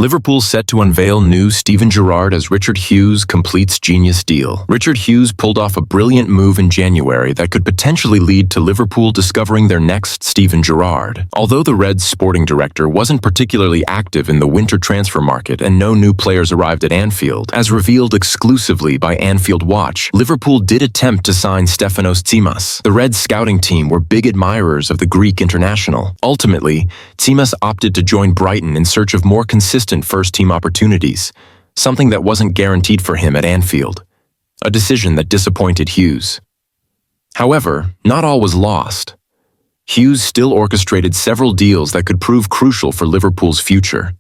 Liverpool set to unveil new Steven Gerrard as Richard Hughes completes genius deal. Richard Hughes pulled off a brilliant move in January that could potentially lead to Liverpool discovering their next Steven Gerrard. Although the Reds' sporting director wasn't particularly active in the winter transfer market and no new players arrived at Anfield, as revealed exclusively by Anfield Watch, Liverpool did attempt to sign Stefanos Tsimas. The Reds' scouting team were big admirers of the Greek international. Ultimately, Tsimas opted to join Brighton in search of more consistent first-team opportunities, something that wasn't guaranteed for him at Anfield, a decision that disappointed Hughes. However, not all was lost. Hughes still orchestrated several deals that could prove crucial for Liverpool's future.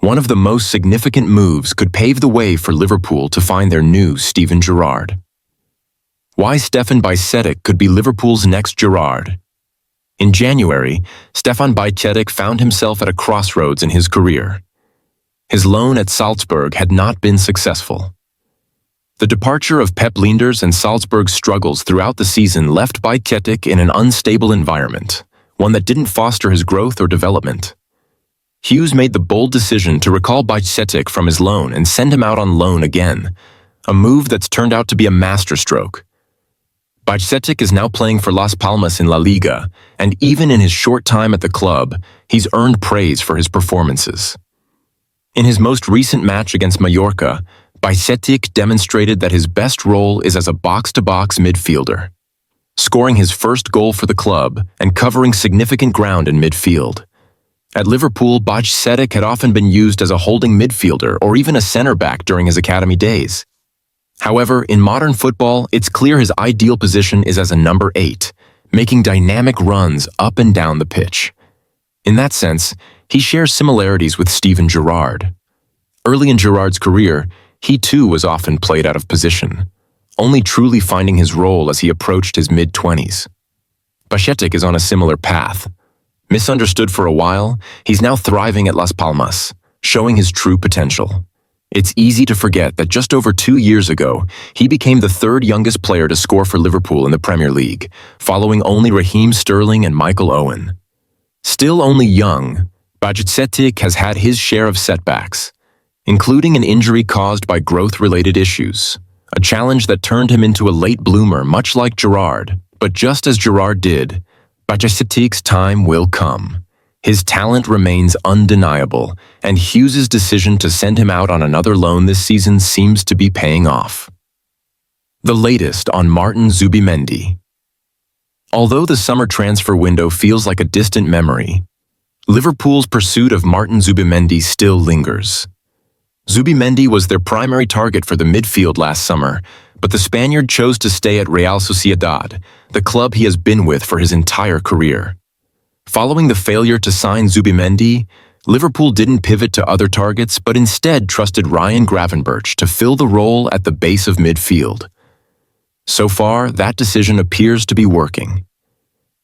One of the most significant moves could pave the way for Liverpool to find their new Steven Gerrard. Why Stefan Bajcetic could be Liverpool's next Gerrard. In January, Stefan Bajcetic found himself at a crossroads in his career. His loan at Salzburg had not been successful. The departure of Pep Lijnders and Salzburg's struggles throughout the season left Bajcetic in an unstable environment, one that didn't foster his growth or development. Hughes made the bold decision to recall Bajcetic from his loan and send him out on loan again, a move that's turned out to be a masterstroke. Bajcetic is now playing for Las Palmas in La Liga, and even in his short time at the club, he's earned praise for his performances. In his most recent match against Mallorca, Bajcetic demonstrated that his best role is as a box-to-box midfielder, scoring his first goal for the club and covering significant ground in midfield. At Liverpool, Bajcetic had often been used as a holding midfielder or even a centre-back during his academy days. However, in modern football, it's clear his ideal position is as a number 8, making dynamic runs up and down the pitch. In that sense, he shares similarities with Steven Gerrard. Early in Gerrard's career, he too was often played out of position, only truly finding his role as he approached his mid-20s. Bajcetic is on a similar path. Misunderstood for a while, he's now thriving at Las Palmas, showing his true potential. It's easy to forget that just over 2 years ago, he became the third youngest player to score for Liverpool in the Premier League, following only Raheem Sterling and Michael Owen. Still only young, Bajcetic has had his share of setbacks, including an injury caused by growth-related issues, a challenge that turned him into a late bloomer much like Gerrard. But just as Gerrard did, Bajcetic's time will come. His talent remains undeniable, and Hughes' decision to send him out on another loan this season seems to be paying off. The latest on Martin Zubimendi. Although the summer transfer window feels like a distant memory, Liverpool's pursuit of Martin Zubimendi still lingers. Zubimendi was their primary target for the midfield last summer, but the Spaniard chose to stay at Real Sociedad, the club he has been with for his entire career. Following the failure to sign Zubimendi, Liverpool didn't pivot to other targets but instead trusted Ryan Gravenberch to fill the role at the base of midfield. So far, that decision appears to be working.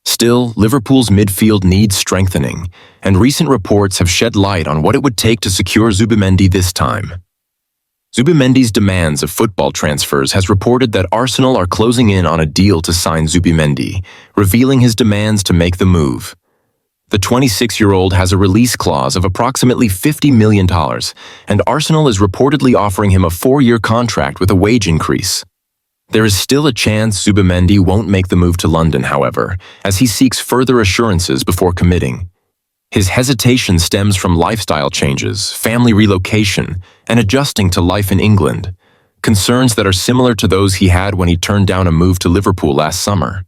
Still, Liverpool's midfield needs strengthening, and recent reports have shed light on what it would take to secure Zubimendi this time. Zubimendi's demands of football transfers has reported that Arsenal are closing in on a deal to sign Zubimendi, revealing his demands to make the move. The 26-year-old has a release clause of approximately $50 million, and Arsenal is reportedly offering him a 4-year contract with a wage increase. There is still a chance Zubimendi won't make the move to London, however, as he seeks further assurances before committing. His hesitation stems from lifestyle changes, family relocation, and adjusting to life in England, concerns that are similar to those he had when he turned down a move to Liverpool last summer.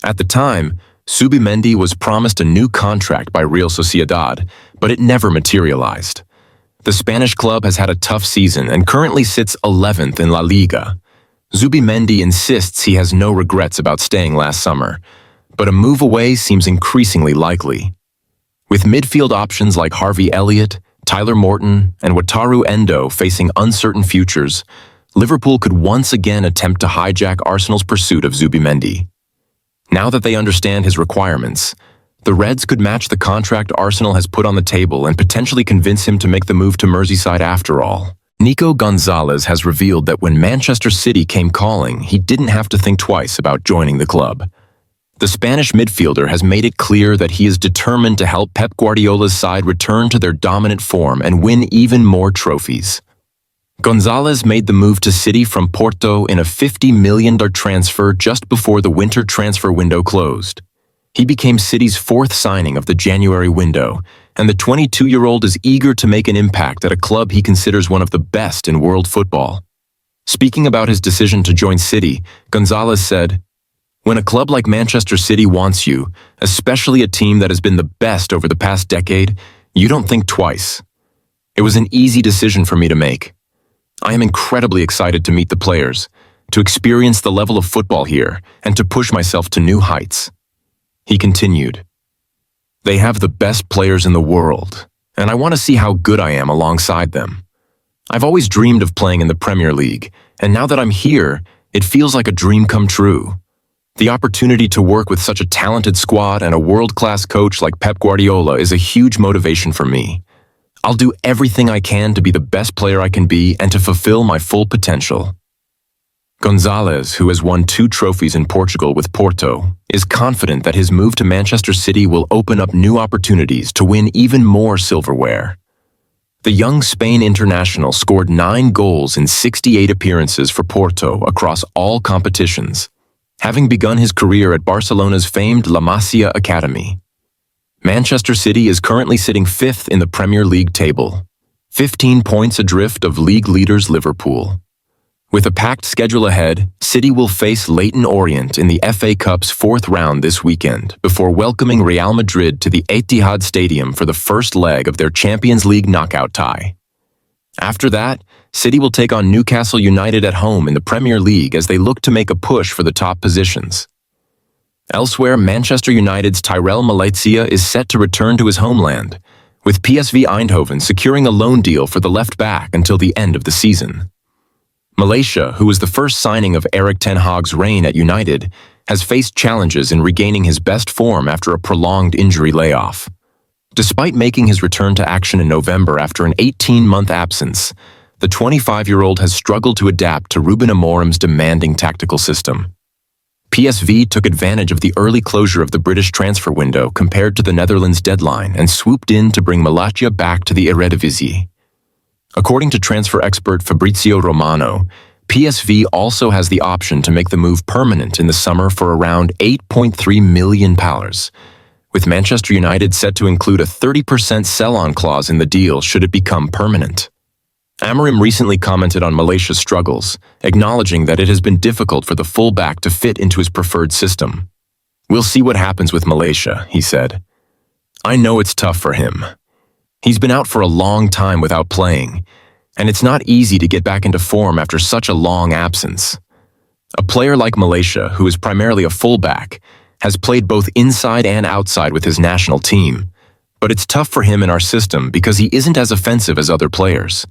At the time, Zubimendi was promised a new contract by Real Sociedad, but it never materialized. The Spanish club has had a tough season and currently sits 11th in La Liga. Zubimendi insists he has no regrets about staying last summer, but a move away seems increasingly likely. With midfield options like Harvey Elliott, Tyler Morton, and Wataru Endo facing uncertain futures, Liverpool could once again attempt to hijack Arsenal's pursuit of Zubimendi. Now that they understand his requirements, the Reds could match the contract Arsenal has put on the table and potentially convince him to make the move to Merseyside after all. Nico Gonzalez has revealed that when Manchester City came calling, he didn't have to think twice about joining the club. The Spanish midfielder has made it clear that he is determined to help Pep Guardiola's side return to their dominant form and win even more trophies. Gonzalez made the move to City from Porto in a $50 million transfer just before the winter transfer window closed. He became City's fourth signing of the January window, and the 22-year-old is eager to make an impact at a club he considers one of the best in world football. Speaking about his decision to join City, Gonzalez said, "When a club like Manchester City wants you, especially a team that has been the best over the past decade, you don't think twice. It was an easy decision for me to make. I am incredibly excited to meet the players, to experience the level of football here, and to push myself to new heights." He continued, "They have the best players in the world, and I want to see how good I am alongside them. I've always dreamed of playing in the Premier League, and now that I'm here, it feels like a dream come true. The opportunity to work with such a talented squad and a world-class coach like Pep Guardiola is a huge motivation for me. I'll do everything I can to be the best player I can be and to fulfill my full potential." Gonzalez, who has won 2 trophies in Portugal with Porto, is confident that his move to Manchester City will open up new opportunities to win even more silverware. The young Spain international scored 9 goals in 68 appearances for Porto across all competitions, having begun his career at Barcelona's famed La Masia Academy. Manchester City is currently sitting 5th in the Premier League table, 15 points adrift of league leaders Liverpool. With a packed schedule ahead, City will face Leyton Orient in the FA Cup's 4th round this weekend before welcoming Real Madrid to the Etihad Stadium for the first leg of their Champions League knockout tie. After that, City will take on Newcastle United at home in the Premier League as they look to make a push for the top positions. Elsewhere, Manchester United's Tyrell Malacia is set to return to his homeland, with PSV Eindhoven securing a loan deal for the left back until the end of the season. Malacia, who was the first signing of Erik ten Hag's reign at United, has faced challenges in regaining his best form after a prolonged injury layoff. Despite making his return to action in November after an 18-month absence, the 25-year-old has struggled to adapt to Ruben Amorim's demanding tactical system. PSV took advantage of the early closure of the British transfer window compared to the Netherlands deadline and swooped in to bring Malacia back to the Eredivisie. According to transfer expert Fabrizio Romano, PSV also has the option to make the move permanent in the summer for around £8.3 million, with Manchester United set to include a 30% sell-on clause in the deal should it become permanent. Amorim recently commented on Malacia's struggles, acknowledging that it has been difficult for the fullback to fit into his preferred system. "We'll see what happens with Malacia," he said. "I know it's tough for him. He's been out for a long time without playing, and it's not easy to get back into form after such a long absence. A player like Malacia, who is primarily a fullback, has played both inside and outside with his national team, but it's tough for him in our system because he isn't as offensive as other players.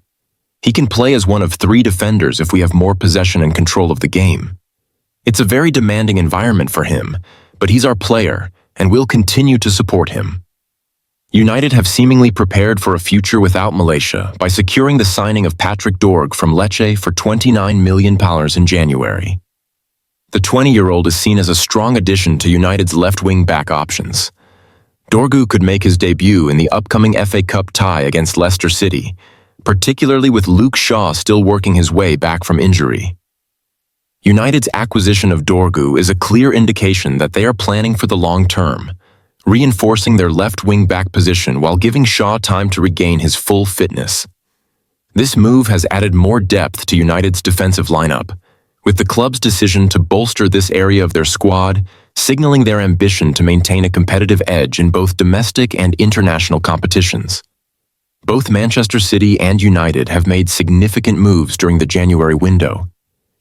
He can play as one of 3 defenders if we have more possession and control of the game. It's a very demanding environment for him, but he's our player, and we'll continue to support him." United have seemingly prepared for a future without Malacia by securing the signing of Patrick Dorg from Lecce for £29 million in January. The 20-year-old is seen as a strong addition to United's left-wing back options. Dorgu could make his debut in the upcoming FA Cup tie against Leicester City, particularly with Luke Shaw still working his way back from injury. United's acquisition of Dorgu is a clear indication that they are planning for the long term, reinforcing their left-wing back position while giving Shaw time to regain his full fitness. This move has added more depth to United's defensive lineup, with the club's decision to bolster this area of their squad signaling their ambition to maintain a competitive edge in both domestic and international competitions. Both Manchester City and United have made significant moves during the January window,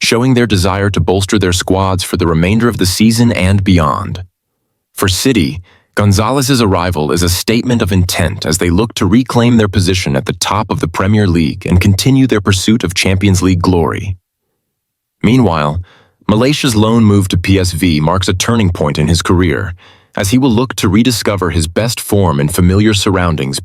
showing their desire to bolster their squads for the remainder of the season and beyond. For City, Gonzalez's arrival is a statement of intent as they look to reclaim their position at the top of the Premier League and continue their pursuit of Champions League glory. Meanwhile, Malacia's loan move to PSV marks a turning point in his career, as he will look to rediscover his best form in familiar surroundings.